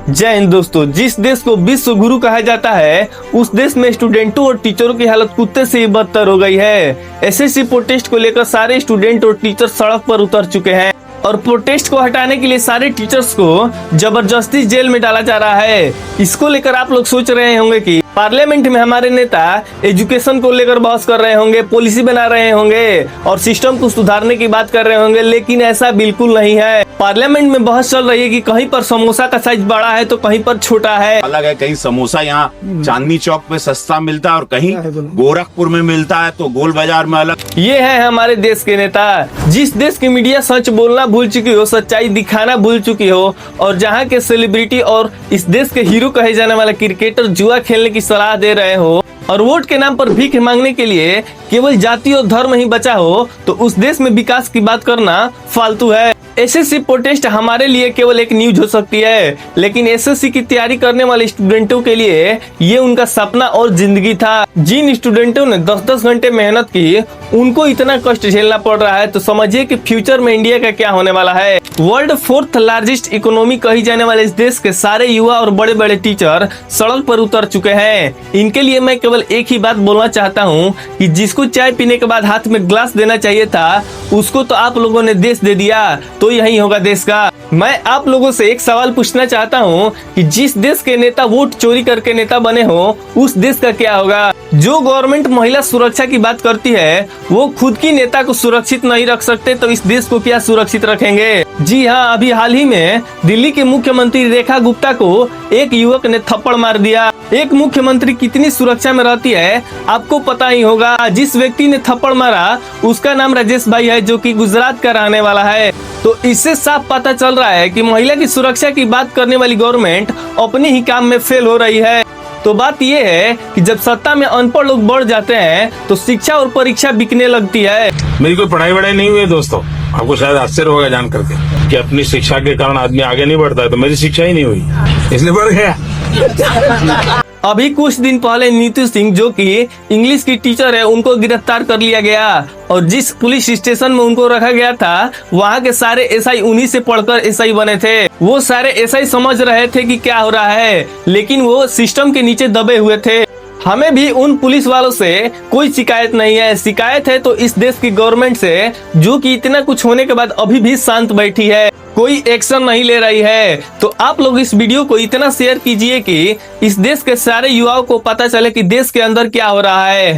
जय हिंद दोस्तों। जिस देश को विश्व गुरु कहा जाता है उस देश में स्टूडेंटों और टीचरों की हालत कुत्ते से ही बदतर हो गई है। एसएससी प्रोटेस्ट को लेकर सारे स्टूडेंट और टीचर सड़क पर उतर चुके हैं और प्रोटेस्ट को हटाने के लिए सारे टीचर्स को जबरदस्ती जेल में डाला जा रहा है। इसको लेकर आप लोग सोच रहे होंगे कि पार्लियामेंट में हमारे नेता एजुकेशन को लेकर बहस कर रहे होंगे, पॉलिसी बना रहे होंगे और सिस्टम को सुधारने की बात कर रहे होंगे, लेकिन ऐसा बिल्कुल नहीं है। पार्लियामेंट में बहस चल रही है कि कहीं पर समोसा का साइज बड़ा है तो कहीं पर छोटा है। अलग है, कहीं समोसा यहाँ चांदनी चौक पे सस्ता मिलता है और कहीं गोरखपुर में मिलता है तो गोल बाजार में अलग। ये है हमारे देश के नेता। जिस देश की मीडिया सच बोलना भूल चुकी हो, सच्चाई दिखाना भूल चुकी हो और जहाँ के सेलिब्रिटी और इस देश के हीरो कहे जाने वाले क्रिकेटर जुआ खेलने की सलाह दे रहे हो और वोट के नाम पर भीख मांगने के लिए केवल जाति और धर्म ही बचा हो, तो उस देश में विकास की बात करना फालतू है। एसएससी प्रोटेस्ट हमारे लिए केवल एक न्यूज हो सकती है, लेकिन एसएससी की तैयारी करने वाले स्टूडेंटों के लिए ये उनका सपना और जिंदगी था। जिन स्टूडेंटों ने 10-10 घंटे मेहनत की उनको इतना कष्ट झेलना पड़ रहा है, तो समझिए कि फ्यूचर में इंडिया का क्या होने वाला है। वर्ल्ड 4th लार्जेस्ट इकोनॉमी कही जाने वाले इस देश के सारे युवा और बड़े बड़े टीचर सड़क पर उतर चुके हैं। इनके लिए मैं केवल एक ही बात बोलना चाहता हूँ कि जिसको चाय पीने के बाद हाथ में ग्लास देना चाहिए था, उसको तो आप लोगों ने देश दे दिया, तो यही होगा देश का। मैं आप लोगों से एक सवाल पूछना चाहता हूँ कि जिस देश के नेता वोट चोरी करके नेता बने हो, उस देश का क्या होगा। जो गवर्नमेंट महिला सुरक्षा की बात करती है वो खुद की नेता को सुरक्षित नहीं रख सकते, तो इस देश को क्या सुरक्षित रखेंगे। जी हाँ, अभी हाल ही में दिल्ली के मुख्यमंत्री रेखा गुप्ता को एक युवक ने थप्पड़ मार दिया। एक मुख्यमंत्री कितनी सुरक्षा में रहती है आपको पता ही होगा। जिस व्यक्ति ने थप्पड़ मारा उसका नाम राजेश भाई है, जो कि गुजरात का रहने वाला है। तो इससे साफ पता चल रहा है कि महिला की सुरक्षा की बात करने वाली गवर्नमेंट अपने ही काम में फेल हो रही है। तो बात यह है कि जब सत्ता में अनपढ़ लोग बढ़ जाते हैं तो शिक्षा और परीक्षा बिकने लगती है। मेरी कोई पढ़ाई वढ़ाई नहीं हुई है दोस्तों, आपको शायद आश्चर्य होगा जान करके कि अपनी शिक्षा के कारण आदमी आगे नहीं बढ़ता है, तो मेरी शिक्षा ही नहीं हुई इसलिए बढ़ गया। अभी कुछ दिन पहले नीतू सिंह, जो कि इंग्लिश की टीचर है, उनको गिरफ्तार कर लिया गया और जिस पुलिस स्टेशन में उनको रखा गया था वहाँ के सारे एसआई उन्हीं से पढ़कर एसआई बने थे। वो सारे एसआई समझ रहे थे कि क्या हो रहा है, लेकिन वो सिस्टम के नीचे दबे हुए थे। हमें भी उन पुलिस वालों से कोई शिकायत नहीं है। शिकायत है तो इस देश की गवर्नमेंट से, जो कि इतना कुछ होने के बाद अभी भी शांत बैठी है, कोई एक्शन नहीं ले रही है। तो आप लोग इस वीडियो को इतना शेयर कीजिए कि इस देश के सारे युवाओं को पता चले कि देश के अंदर क्या हो रहा है।